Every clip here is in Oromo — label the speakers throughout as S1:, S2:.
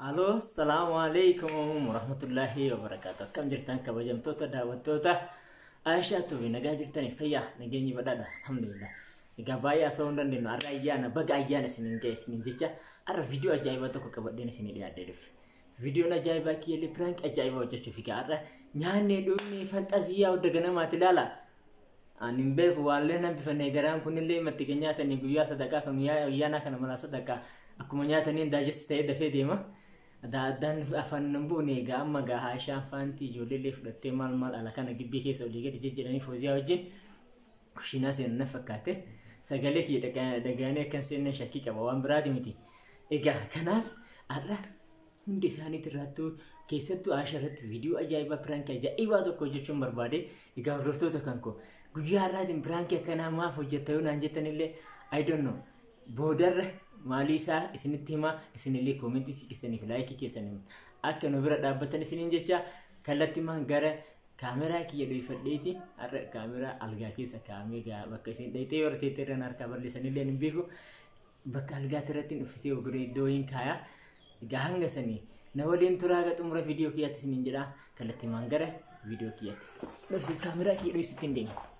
S1: Halo, assalamualaikum warahmatullahi wabarakatuh. Kam jirtan kabajamtoota daawwattoota Aishaatu fi nagaa jirtanii fayyaa nageenyi badhaadha alhamdulillah. Egaa baay'ee asoo hin dandeenyu har'a ayyaana baga ayyaana isiniin ga'e isiniin jecha har'a viidiyoo ajaa'ibaa tokko qabadheen isinii dhiyaadhee dhufe. Viidiyoon ajaa'ibaa kiyyaallee piraank ajaa'ibaa hojjechuuf egaa har'a nyaannee dhuunfee fantaziyyaa hunda ganamaati ilaala. Ani hin beeku waallee nan bifannee garaan kunillee matti nyaatanii guyyaa sadaqaa kan ayyaana kana mala sadaqaa akkuma nyaatanii daajesti ta'ee dafee deema. Dan afaan nambuune egaa amma gaa Aishaan faantii ijoollee fudhattee maal ala kana gibbii keessa olii gadi jejjedhanii Fooziyaa wajjin kushiinaa seenan fakkaate sagalee kiyya dhagaanii akkan seenan shakkii qaba waan biraati miti. Egaa kanaaf har'a hundi isaaniitti irrattuu keessattuu Aishaa irratti viidiyoo ajaa'ibaa piraankii ajaa'ibaa tokko hojjechuun barbaade. Egaa hordoftoota kan koo guyyaa har'aatiin piraankii akkanaa maaf hojjetta yoo naan jettanillee I don't know boodarra Malisa isinitti hima isinillee koomentii keessanii fi laayikii keessanii akka nu bira dhaabbatan isiniin jecha kallattimaan gara kaameraa kiyya dhoofadheeti har'a kaameraa algaa keessa kaamee bakka isin dhayxee yoo teettee irraan harkaa balleessanillee hin beeku bakka algaatti irratti dhufisee oguree iddoo hin kaayaa. Egaa hanga sanii na waliin turaa ga xumura viidiyoo kiyyaatti isiniin jedha kallattimaan gara viidiyoo kiyyaatti. Dhoofsi kaameraa kiyya dhoofsutti hin deemu.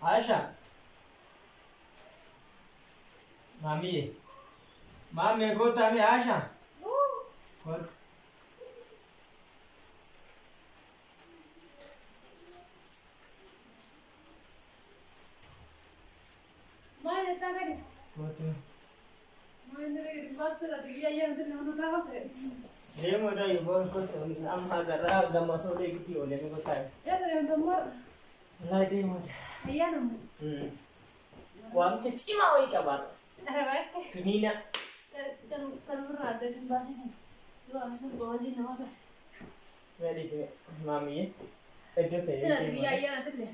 S1: Aisha, mami, mami, go tami Aisha. What?
S2: Mami, está bien.
S1: What?
S2: Mami, no le vas a la tía ya no trabaja.
S1: Demo da ibo ko am hagara gama so le kiti ole me ko tai.
S2: Ya te lo tomo.
S1: La demo.
S2: Ya no.
S1: Wam cima oi kabar.
S2: Araba.
S1: Tunina.
S2: Kan berada di bawah sini. Suami saya bawa di nama.
S1: Where is mami? Eddo te.
S2: Sudah ya nanti deh.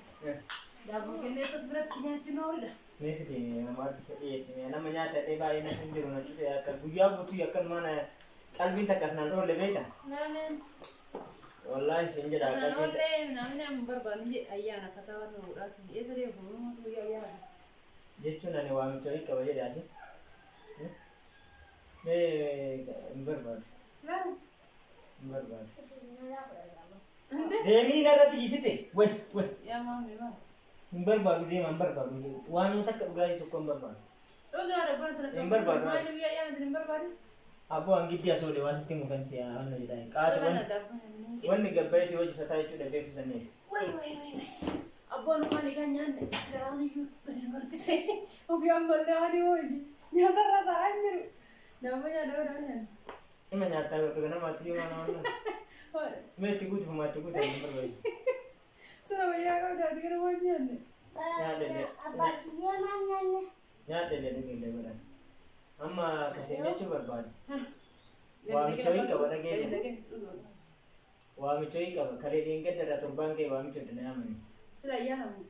S2: Dah mungkin itu sebenarnya cuma udah.
S1: Me kiti nama kiti sini namanya tadi bayi na sendiri na cuti akan buya butu akan mana kalbin tak kasih nanti oleh beda.
S2: Namen.
S1: Wallahi sinja dah
S2: Nah,
S1: kalbin.
S2: oleh namanya berbanding ayah nak kata orang udah. Ya sudah hulu tu ya.
S1: Jechuun ani waamicha qaba jedhaati. Barbaadu. Deemii narratti hiisite. Way.
S2: Ya mami mah.
S1: Hin barbaadu deeman barbaadu. Waan takka dhugaatii tokko hin barbaadu.
S2: Udah ada berarti.
S1: Hin barbaadu.
S2: Mami ya nanti berbareng.
S1: Abboo hangiddi asoo deemaa sitti mukan si'a hamna jedhani. Qaatu wanni gabbayee si hojjetaa jechuudha beeksisanii.
S2: Woi. Abon mani kan nyanyi, jangan yuk dari berarti saya, oke ambil dari wajib, nyata rata anjir, namanya ada.
S1: Ima nyata lo dengan mati mana. Me tigut mati tigut yang berbeda.
S2: Sudah ya kau udah dengar wajibnya.
S1: Apa dia mana? Nyata le dengan dia mana. Amma kasihnya coba berbeda. Wami coy kabar lagi. Wami coy kabar kali ini kan ada tumbang ke wami coy dengan mana.
S2: Sudah ya kamu.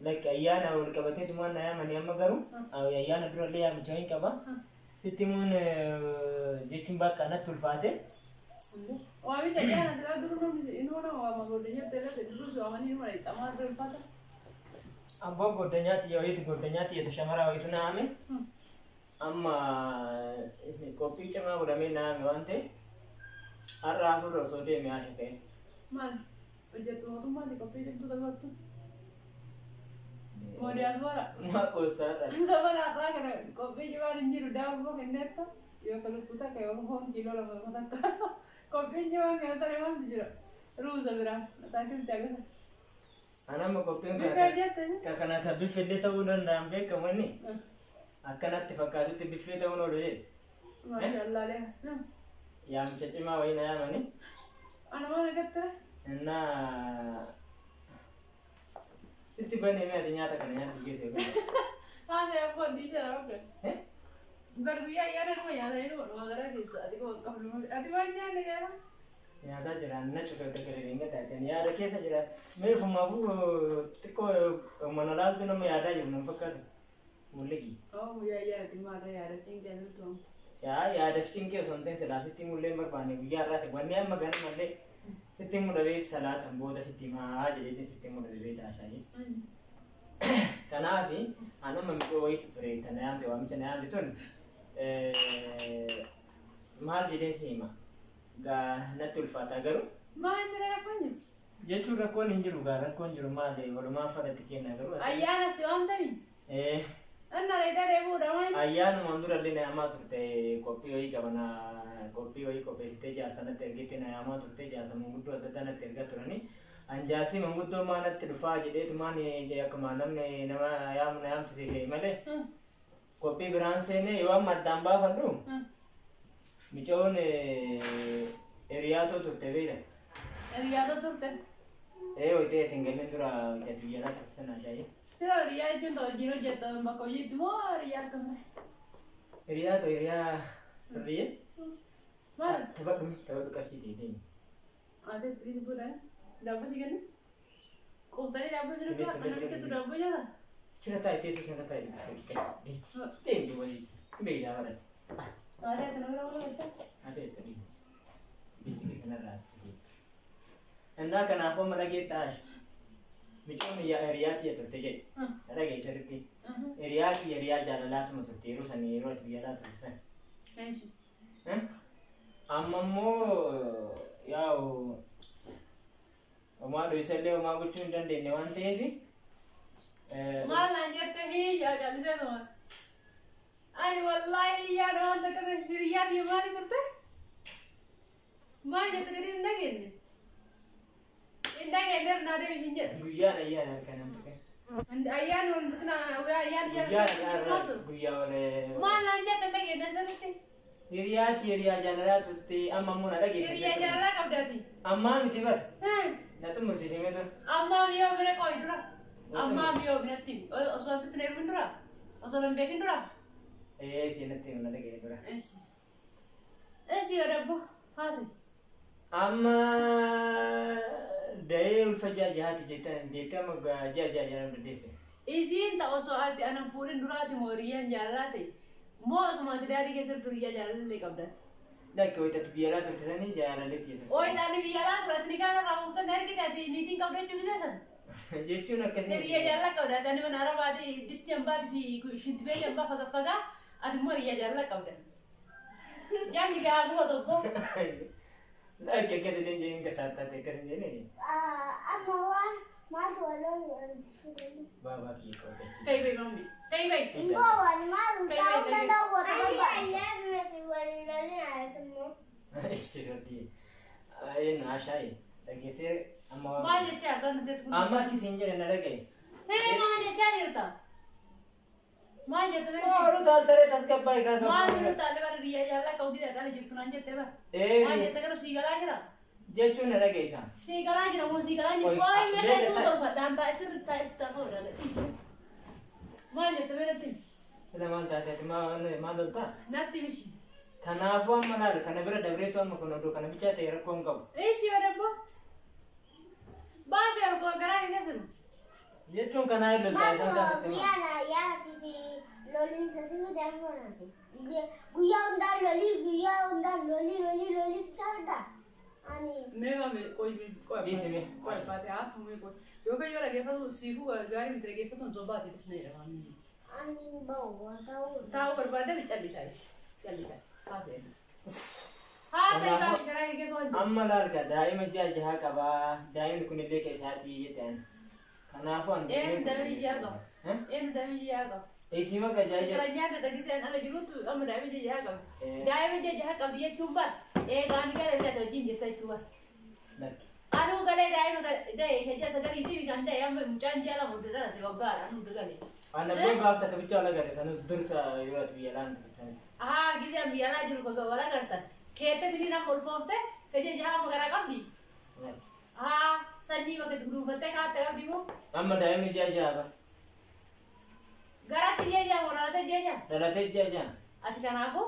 S1: Like ayana ul kabate tuman na yaman yamma garu aw ayana dura le yam join kaba sitimun jechum ba kana tulfate
S2: Wami tak ya nanti lagi dulu ini orang wama godenya terus terus wama ini mulai tamar terpata.
S1: abbo godenya ti itu shamara itu na ame amma kopi chama udame na me wante arra furo so de me ashake
S2: Mal, udah tuh mah di kopi itu tak tu. Modal bara.
S1: ma usar
S2: Sama nak kan kopi juga anjir udah mau kenapa? Ya kalau putar kayak orang kilo lah mau tak. Kopi juga nggak tahu mana jujur. Rusa berang, tapi jaga.
S1: ana ma kopi
S2: Bukan aja tuh.
S1: kakana ka bifede ta udan dambe kamani akana tifakatu ti bifede uno de
S2: Masya Allah deh.
S1: yam chachima waina yamani
S2: Anak mana kata?
S1: na Siti bane me adinyata kana nyata gese ko.
S2: Saya pun di sana oke.
S1: Eh?
S2: Baru ya ada nama ya ada itu magara gitu. Adik kau belum. Adik banyak negara.
S1: Nyata jira na chuka kare ringa ta tan yara kesa jira me fuma fu tiko manala tu na me yada jira mun fakka mulegi.
S2: Oh ya di mana ya ada tinggal itu.
S1: Ya dafting ke sonten se dasi mulle mar bane ya ra te wanne magana malle Sitti mudabeef salaatan booda sitti maa jedhee sitti mudabee taashanii. Kanaafi anuma mi'oo wayitu ture tana yaamte waamicha na yaamte tun maal jedhee siima gaa natti ulfaataa garuu.
S2: Maal jira rakkoon jiru?
S1: Jechuun rakkoon hin jiru gaa rakkoon jiru maali walumaan fadhatti kenna garuu.
S2: Ayyaana si waamtani? Anna reeda deemuudha maali?
S1: Ayyaanuma durallee na yaamaa turte qophii wayii qabana qophii wayii qopheessitee jaarsanatti ergite na yaamaa turte jaarsa manguddoo adda addaa natti ergaa turanii. Anjaarsi manguddoo maanatti dhufaa jedheetu maan akkuma namni nama na yaamsise malee qophii biraan seenee yoo amma addaan baafadhu micoon hiriyaatoo turte beekta.
S2: Hiriyaatoo turte?
S1: Hojii ittiin galleen dura hojjetu jalaa sana shaayii.
S2: Sira hiriyaa jechuun ta'u hojii hojjetan bakka hojiitti moo hiriyaa akkamitti?
S1: Hiriyaatoo hiriyaa hiriyaa?
S2: Maal?
S1: Taphadhu qarshii deemi.
S2: Ate bitu buda. Dabboo si kennu? Quuftanii dabboo jiru dura kan namichatu dabboo nyaata?
S1: Cina taa'e teessoo sana taa'e deemi dubbasi beeydaa baradha.
S2: Ate ati nama nama keessaa?
S1: Ate ati bitti kanarraa innaa kanaafuu mana geettaash micoon hiriyaatti turte jedhe dhagee sirriitti hiriyaatti hiriyaa jaalalaatuma turte yeroo san yeroo ati biyyaadhaa turte san. Amma immoo yaa'u Oma doisallee oma gochuu hin dandeenye waan ta'eef.
S2: Maal naan jette hiyyaa jaallisee tuma. Ani wallaahi hiyyaa waan takka hiriyaa biyya maali turte? Maal jette gadi hin dhageenye? Hin dhageenye naa deebisiin jedhe.
S1: Guyyaan ayyaana harka namtike.
S2: Ayyaana wanti kana ayyaana
S1: guyyaa olee.
S2: Maal naan jette hin dhageenye sirriitti?
S1: Hiriyaatti hiriyaa jaalalaa turte amma immoo na dhageesse.
S2: Hiriyaa jaalalaa qabdaati.
S1: Ammaa miti bara. Natu mursiisimee ture.
S2: Amma miyoo bira qo'i dura. Amma miyoo biratti osoo asitti na hirmin dura. Osoo hin beekin dura.
S1: Keenatti himna dhagee dura.
S2: Esi yoo dabbo haati.
S1: Amma da'ee ulfa jahaati jettee amma jaha jedhamu dandeesse.
S2: Isiin ta'a osoo ati anan fuudhin duraati moo hiriyyaan jaalalaa ta'e moo osuma ati daadhii keessatti hiriyaa jaalalallee qabdaati.
S1: Dakka wayitatti biyyaalaa turte sanii jaalallee keessatti.
S2: Ooyidhaan biyyaalaa turte ni gaana raawwatan ergite ati niitiin qabda jechuu gidee san.
S1: Jechuun akkasii.
S2: Hiriyaa jaalala qabda ati mana arabaati distii hambaati fi shintibee hambaa faga ati immoo hiriyaa jaalala qabda. Jaanni gaa bu'a tokko.
S1: Dakka akkasii deemjee gasaataate akkasii deemee.
S3: Amma waan maaltu waloon
S1: Baabaa kiyya qabate.
S2: Kay bay mambi. Kay bay.
S3: Baawwan maaltu ta'uu daawwatu barbaada.
S1: Shirati. Na shayi. Dhageessee amma.
S2: Maal jechaa kan nuti kun.
S1: Amma akkasiin jedhe na dhagaye.
S2: Maal jechaa jirta? Maal jetta mere?
S1: Maal taaltaree tasgabbaa egaa qabu.
S2: Maal jiru taalee bara hiriyaa jaalala qabdi dha jirtu naan jette bara. Maal jetta gara siigalaa jira?
S1: Jechuun na dhagaye kan.
S2: Siigalaa jira moo siigalaa jira? Waayee meeshaa isuma tolfadhaan taa'e sirriitti taa'e sitaa ta'uu dha. Maal jetta meeratti?
S1: Sila maal taateeti maal loltaa?
S2: Natti mishi.
S1: Kanaafuu amma laala kana bira dabreetu amma kun oduu kana bichaa ta'e rakkoo hin qabu.
S2: Eeshi yoo dabbo? Baasii argoo garaa hin asiru.
S1: Jechuun kanaa hin loltaa isaan taasifamu.
S3: Guyyaa hundaan lolii bichaadha.
S2: Meema qoy
S1: Dhiisime.
S2: qoy baate haasumee qoy. Yookaan yoo dhageeffatu siifuu gaarii miti dhageeffatuun sobaati bisnee jedhama.
S3: Ani bahu
S2: Taa'uu barbaade calli taa'e. Calli taa'e. Haasa'e. Haasa'e baate garaa hin geessu wajjin.
S1: Amma laalka daa'ima jaha qabaa daa'imni kunillee keessaatii jettaan. Kanaafuu an
S2: Eenyu daa'imni jaha qaba. Eenyu daa'imni jaha qaba.
S1: Eesima gajaaja.
S2: Sira nyaata dhagiseen ala jirutu amma daa'imni jaha qaba. Daa'imni jaha qabdi jechuun baat eegaan galee illee wajjin jirta jechuun baat. Anuu galee daa'ima da'e hejja sagaliitii kan da'e amma mucaan jala muddara se waggaadha nu galee.
S1: Ana boo gaaf takka bichaa wala garte sanu dursa yoo ati biyyalaan taate.
S2: Gisee biyyaanaa jiru faga wala gartan. Keettatti ni nama ulfoofte hejja jaha magaraa qabdi. Sanyii bakka gurguruufattee kaatte qabdi moo?
S1: Amma daa'imni jaha.
S2: Garatti jeja waraatee jeja.
S1: Dhalatee jaha.
S2: Ati kanaafuu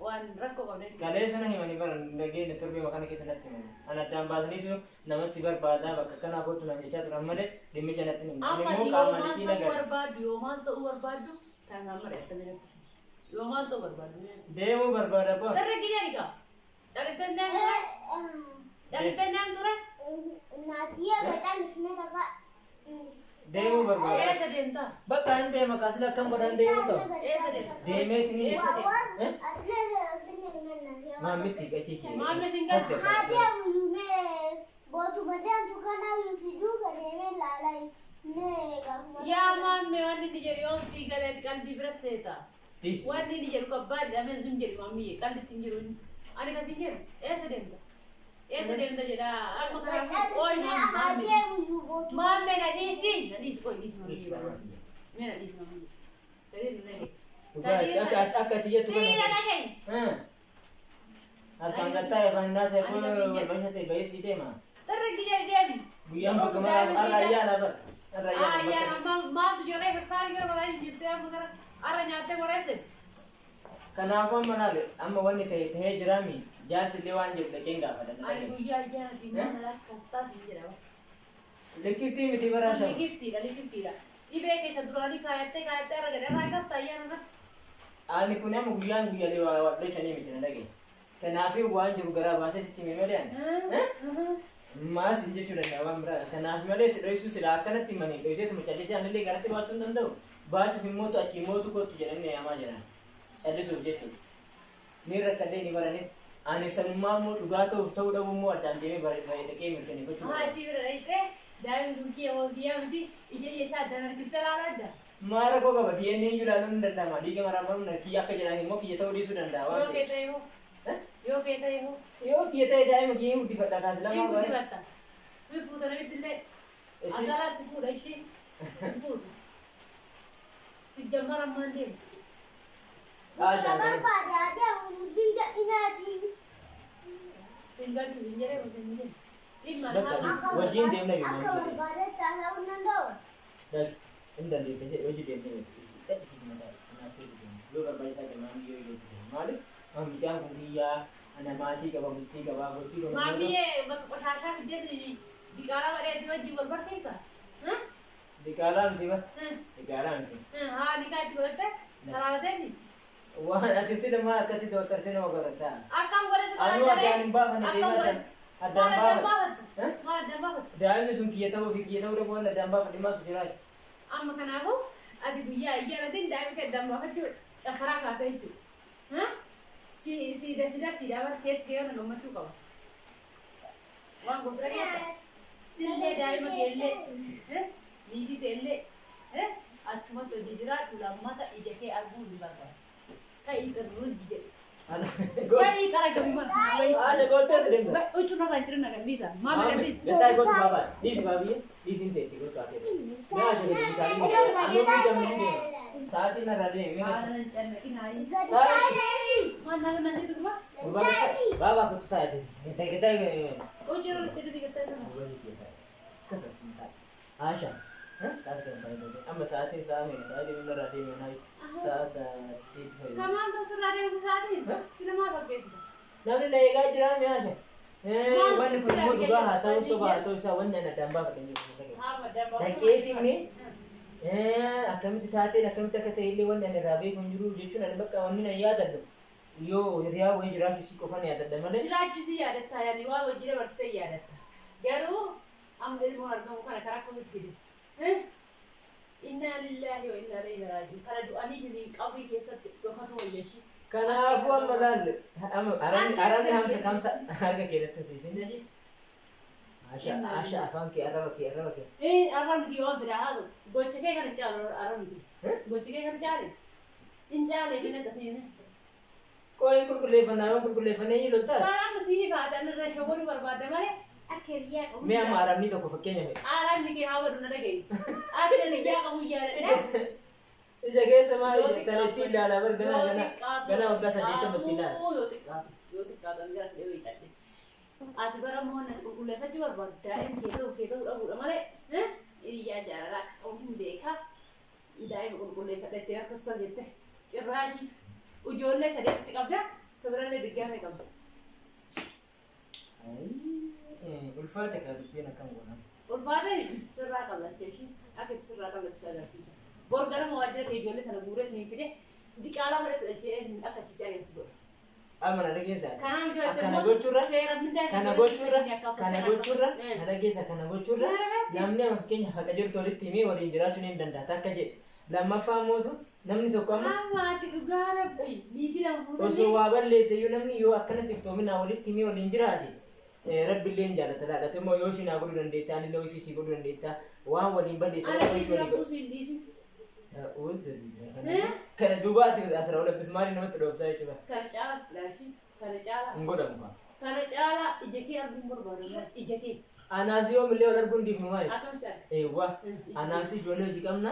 S2: waan rakkoo qabdee.
S1: Kalee sana himanii bara dhageenya torbee makana keessa natti himani. Ana addaan baasaniitu nama si barbaadaa bakka kanaa kootu nama jechaa turan malee dhimmicha natti himani.
S2: Amma yoo maal ta'uu barbaaddu kan amma reettame jirti. Yoo maal ta'uu barbaaddu.
S1: Deemuu barbaada koo.
S2: Darra giyyaa dhiqaa. Caliteen deemu. Jangan tenang tuh,
S3: Nadia macam isme kakak.
S1: Demo berbagai.
S2: sedih entah.
S1: Bahkan dia makasih kan badan demo tuh.
S2: Sedih.
S1: Demo ini
S3: Ada Nadia.
S1: mami tiga cici.
S2: Mami singgah.
S3: Nadia me botu badan tu kan ayu sidu kan deme lalai.
S2: Ya mami wani dijari on sigaret kan di berseta.
S1: Tis.
S2: Wani dijari kabar ame zunjir mami kan ditinjirun. Ani kasih jer. Sedih entah. Sedih entah jeda. Apa kan? Oh ini mami.
S3: Nadia botu.
S2: Mami nadisi koi nadisi mami. Mami nadisi mami. Tadi nene.
S1: Agak dia tuh.
S2: Si lagi.
S1: Akan kata ya banda saya pun banyak teh bayi sih deh mah.
S2: Terus dijari dia.
S1: Buyang bagaimana araya apa?
S2: Ya nama tu jualnya berkali kali orang ini jadi apa kan? Arah nyate mereka.
S1: Kenapa mana le? Amma wani teh jerami. Jas lewan je lekin enggak pada.
S2: Ayo ya di mana lah kertas ini jadi apa?
S1: Lekiti miti barasa.
S2: Likipti dah. Ibe kayak kedua kali kayaknya arah gede arah tayar na.
S1: Ani punya mau buyang lewa wat deh sini miti lagi. Kenapa buan juga gara bahasa sih timnya dia? Mas inje sudah nyawam bra. Kenapa male sudah isu sudah akan nanti mani. Dosa tu macam desa ane le gara tu batu nando. Batu film tu aci mo tu kau tu jalan ni ama jalan. Ada subjek tu. Ni rakade ni baranis. Ane semua mo juga tu tahu dah mo ada jadi barai dekai mungkin ni kau.
S2: Sih berarti dah rugi awal dia nanti ije sadar kita lalada.
S1: Mara kau kau dia ni juga lalu nanda madi ke mara baru nak kiak ke jalan mo kiak tahu di sudah nanda. Yo
S2: kita yo.
S1: Yo kita dah mungkin uti pada kasih lama.
S2: Ibu di batas. Ibu tu lagi dile. Asal si pura isi. Ibu. Si jamar mandi.
S3: Kabar pada ada mungkin tak ingat.
S2: Singgah tu jinjare mungkin ni. Lima.
S1: Wajib dia nak gimana?
S3: Aku pada tahu nando.
S1: Dan endan dia penjat wajib dia ni. Tak sih mana nasi dia. Lu kan banyak saja mandi yo. Mari, kami jangan dia anak mati ke bawah bukti ke bawah bukti.
S2: Mami bersasar dia di kala ada dua jiwa bersih ka?
S1: Di kalam tiba. Di kalam tu.
S2: Di kala jiwa bersih. Salah ada ni.
S1: Wah, ada sih nama kati dokter sini mau kerja.
S2: Akam boleh sekolah
S1: Anu ada nimba mana dia ada. Ada nimba.
S2: Ada nimba.
S1: Dia ni sungki tahu fikir tahu dia pun ada nimba lima tu jelas.
S2: Amma kenapa? Adi buya iya nanti dah ke dalam waktu tu sekarang kata itu. Si dah kes kau nak nomor tu kau. Wang kau terakhir apa? Sille dah macam ni telle. Atma tu dijerat tulang mata ijeke arbu dibaca. Kai terus dijet. Kai kalau kau mana?
S1: Ada gote sedang.
S2: Oh cuma lancar nak bisa. Mama kan bisa.
S1: Betul gote bapa. Di babi, di sini tu gote apa? Dia asyik di kali. Anu macam ni. Saat ini ada ni.
S2: Lancar nak inai. Mana nanti tu mah?
S1: Bapa aku tu ada. Kita.
S2: Oh jangan tidur di kita.
S1: Kesas sebentar. Asha. Kasih kan bayi tu. Amma saat ini benar ada ni naik. Saat
S2: Kamu tu sudah ada saat ini. Sila mana pakai sudah?
S1: Nabi naik aja ramai Asha. Mana pun juga atau sobat atau sawan yang ada mbak ni. Naik itu ni. Akan kita hati, akan kita kata ini wan yang rabi kunjuru jujur ada kawan ni naya ada. Yo, dia wajib rapi si kofan ya ada mana?
S2: Rapi si ada tayar ni wah wajib bersih ya ada. Garu, ambil muar kamu kan karak pun tidak. Inna lillahi wa inna ilaihi raji'un. Kalau doa ni jadi kau fikir satu doa tu aja sih.
S1: Karena aku amalan, aram ni hamsa harga kira tu sih.
S2: Jadi,
S1: Asha, apa ki arah.
S2: aram dia orang berahal. Gocek kan cakap aram ni. Gocek kan cakap. Inca le bina kasih ni.
S1: Kau yang kurkulevan ni lutar.
S2: Aram mesti badan ni rasa boleh berbadan mana? Akhirnya kamu.
S1: Mea aram ni tu kau fakirnya.
S2: Aram ni kau baru nak lagi. Akhirnya kamu jalan.
S1: Jaga sama terletak dalam gana udah sedih tu betina.
S2: Yo tikka tu jalan dewi tadi. Ati bara mohon kurkulevan juga berbadan. Kita udah mana? Iya jalan. Orang bekah. Idai kurkulevan itu ya kosong gitu. Cerai. Ujungnya sedih sedikit dah. Sebenarnya digam kamu.
S1: Ulfa tak ada dia nak kamu kan?
S2: Ulfa ni serah kalau jadi. Aku serah kalau bisa jadi. Borgar mau aja kayak jualnya sana buret nih pide. Di kala mereka aja aku cici yang sebut.
S1: amma na dhageessa
S2: Kanaaf ijoollee
S1: kana
S2: immoo
S1: gochuurra
S2: seera hundaa
S1: kana gochuurra na dhageessa kana gochuurra namni amma fakkeenya haqa jirtu walitti himee waliin jiraachuu ni danda'a akka jedhe lammaffaa mootu namni tokko amma
S2: Maati dhugaa rabbi niitii lama fuudhanii
S1: osoo waa balleesse iyyuu namni yoo akkanatti iftoominaa walitti himee waliin jiraate rabbi illee hin jaalata laadhate immoo yoo ishii naa godhuu dandeetta ani illee ofii sii godhuu dandeetta waan waliin balleesse
S2: ana niitii lama fuudhanii dhiisi.
S1: kana duubaatti asirra olabbis maali namatti dhoofsaa jechuudha.
S2: Kana caalaa filaashi kana caalaa.
S1: Hin godhamu.
S2: Kana caalaa ija kee arguun barbaadu ija kee.
S1: Anaasii yoomillee wal arguun diifnu maali?
S2: Akkamsi arga.
S1: Eewwa anaasii ijoollee hojii qabna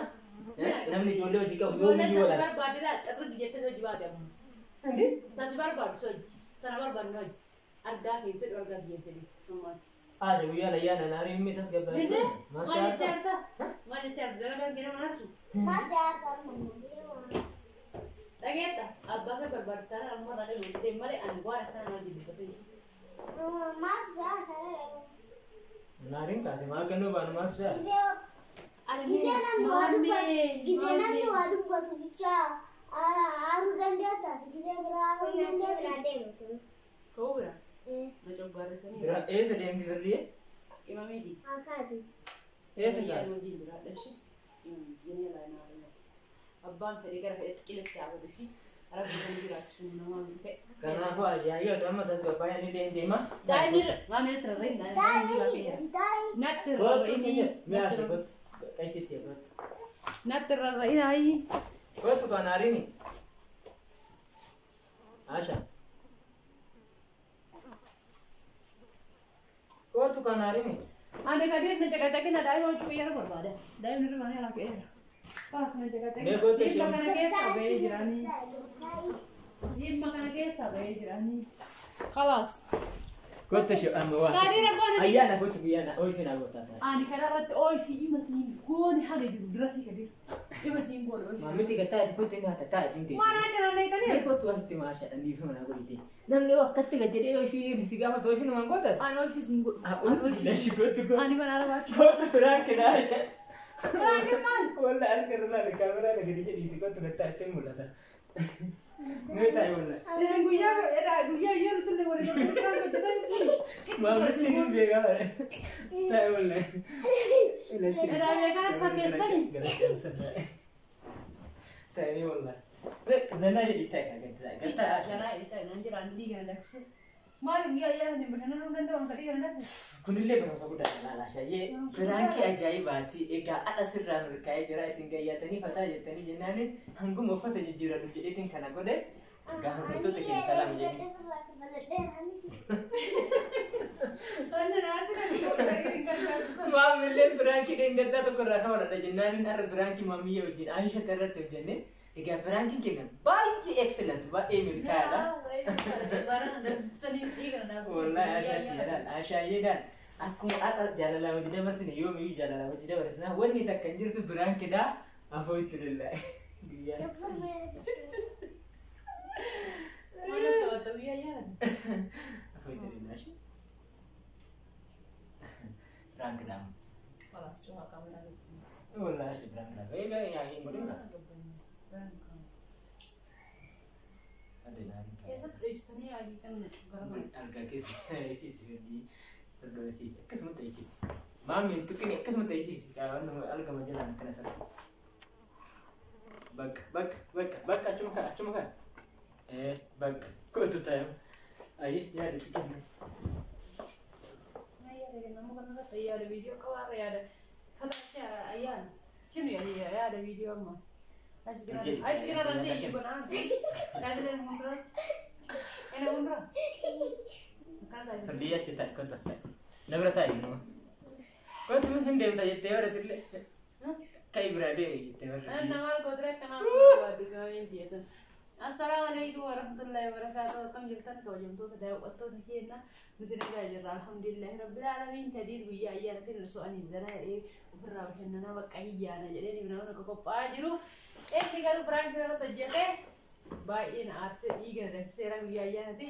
S1: namni ijoollee hojii qabu yoomiyyuu wal arga.
S2: Ijoolleen barbaadee xirri jettee hojii baate amma.
S1: Andi?
S2: Tasi barbaadu soji tana barbaadu hoji argaa kee fedhu argaa kee fedhu mammaatti.
S1: Aja guyyaa layyaan anaarii himmi tas gabbaa.
S2: Binde maal itti argaa? Maal itti argaa? Dalagaa kee nama naarsu. Dhageetta abbaa kee barbaadatan amma ragaa yoo ta'e malee ani waan akkana nama jibbate.
S1: Naariin kaate maal gannoo baanu maal saa?
S3: Gidee namni waa dubbatu bicha aaruu dandeetta. Gidee biraa aaruu dandeetta.
S2: Kau bira? Macam garis ni.
S1: Bira eessa deemti firriye?
S2: Imamiti.
S3: Akaati.
S1: Eessa
S2: Saya
S1: gaadha?
S2: mau jinjira dasi. Ini lah nak. Abang tadi kan ada ilet siapa tu sih? Arab bukan jinjira semua nama kita.
S1: Kanaafuu ajaa'ibaa amma tas gabbaayaan illee deema.
S2: Dah ni, mana terlalu dah.
S3: Dai.
S2: Nak
S1: Kootu
S2: terlalu
S1: sinye
S2: ini.
S1: mee ashe kootu qayyititti kootu.
S2: Nak terlalu ini ayi.
S1: Kootu kanaarini. Asha. Kootu kanaarini.
S2: Ane kadir na jaga jaga na dai mau cuci ya berbeda. Dai ni mana nak ya? Pas na jaga jaga.
S1: Dia kau tu
S2: Ini
S1: siapa?
S2: makan ke sabe jirani. Ini makan ke sabe jirani. Kalas.
S1: Kootu shi amma waa.
S2: Kadir apa ni?
S1: Ayyaana kootu guyyaana ooyifii naa gootaa.
S2: Ani kadar rat oi fi masih goni haga di drasi kadir. Ini masih goni oi.
S1: Maamiti gataa kootu inni haata taa ittiin teessu.
S2: Mana cara naik tadi?
S1: Mee kootu asitti maashaa dhandii fi manaa godhite. Namni wakkatti gajedhee ooyifii si gaafatu ooyifii numaan gootaa.
S2: Ani oi fi singgu.
S1: Lashi kootu kootu.
S2: Ani mana arah?
S1: Kootu firaan kenaa asha.
S2: Berakhir mal.
S1: Walla algarraa la kaameraa la gadi jedhiiti kootu gataa ittiin mul'ata. Mee taa'e walla.
S2: Singgu ya, ya ya betul deh. Boleh
S1: Maamiti ni beekaa bare. Taa'e walla.
S2: Ada yang kan Pakistan ni.
S1: Taa'e walla. Danaa jedhi taa'e kan
S2: Bisa cara itu nanti randi kan ada sih. Mari ya ni benar benar orang tadi kan ada.
S1: Kunillee barumsa guddaa kanaa shaayee firaankii ajaa'ibaati egaa adha sirraa milkaa'ee jira isin gayyaatanii fataa jettanii jennaani hanguma uffata jijjiiradu jedheetiin kana godhe gaafa gosoota keenya salaam jedhanii. Maamillee firaankii dheengaddaa tokko irraa kamadha jennaaniin har'a firaankii maamiyyaa wajjin Aisha irratti hojjenne egaa firaankiin keenya baay'ee excellent baay'ee milkaa'aadha. Wallahi ashayyeedhaan akkuma har'a jaalalaa hojii dabarsine yoomiyyuu jaalalaa hojii dabarsina wanni takka hin jirtu biraankiidhaa afoo itti lallaa'a. Afoo itti lallaa'a. Biraankiidhaa. Wallahi si biraankiidhaa. Egaa yaa hin godhina.
S2: Keessa turistanii adii kan garagaru.
S1: Argaa keessa isiisi gadii iddoo isiisi akkasumatti isiisi. Maammiin tuqqini akkasumatti isiisi qaawwan argama jalaan kana sarara. Bakka achuma kan. Bakka kootu ta'e. Ayi yaada tuqqini.
S2: Yaada nama kanarratti yaada viidiyoo qabaarra yaada fataacha ayyaana. Kinu yaada viidiyoo amma. Asgira rasi ibu nanti. Kadang mundrat. Enak mundrat.
S1: Dia cerita kontes tak. Nabra tahu no. Kau tu mungkin dia tanya teor itu le. Kayak berada gitu.
S2: Nama kontrak kenapa buat kami dia tu. Assalamualaikum warahmatullahi wabarakatuh. Kam jiltan kau jam tu dah waktu tadi na. Mungkin aja alhamdulillah rabbil alamin tadi buya ya nanti soal izana berapa henna nak kahiyya na jadi ni mana kau pajiru. Tiga perang kita terjadi, baik arse ikan dan serang biaya nanti,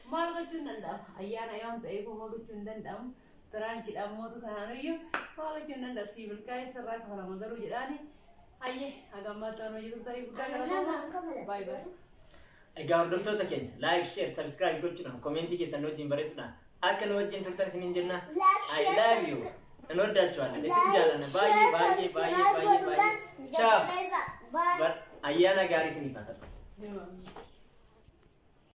S2: malu kecun dendam, ayah ayam tu ibu malu kecun dendam, perang kita mau tu kan anu malu kecun dendam sibuk kaya serak kalau mau jadi ayah agak mata anu itu tadi bukan bye bye.
S1: egaa hordoftoota keenya like share subscribe gochuudhaan commenti keessan wajjin barreessuudhaan akka nu wajjin turtan isiniin jenna. I love you. Enoddachuudhaan isin jaalladha baay'ee. Ciao. Ayyaana gaarii isiniif haa ta'u.